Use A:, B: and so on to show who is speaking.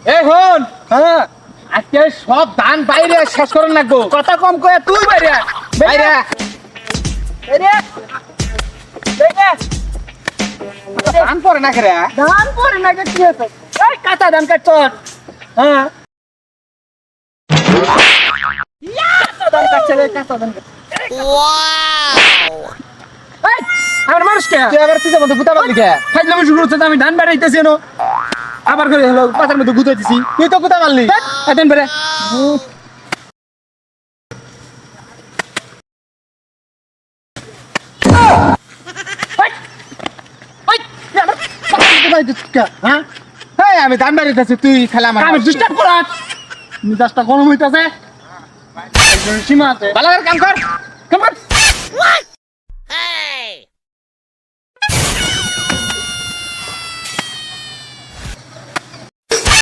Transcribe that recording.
A: এই হন,
B: হ্যাঁ
A: আজকে সব ধান বাইরে শেষ করেন লাগবো।
B: কথা কম কয়ে তুই বাইরে আয়।
A: বাইরে
B: বাইরে বাইরে
A: ধান পরে না খেরে।
B: ধান পরে না কি হয়েছে এই কাঁচা ধান কাট চল হ্যাঁ কাঁচা ধান কাটছে রে কাঁচা ধান কাটছে এই আমার মানুষ কে
A: তুই আবার পিছে মতো গুতা মারলি কে?
B: ফাইজলামি শুরু হচ্ছে তো আমি ধান বাড়াইতেছি এনো আবার করে হলো পাতার মধ্যে গুতাইতেছি
A: তুই তো গুতা মারলি।
B: ধান বেড়ে
A: হ্যাঁ এই আমি ধান বাড়িতেছি, তুই খেলা আমার
B: আমি ডিস্টার্ব করাত মিজাজটা গরম হইতাছে একজন সীমা আছে
A: ভালো করে কাম কর।
B: কাম কর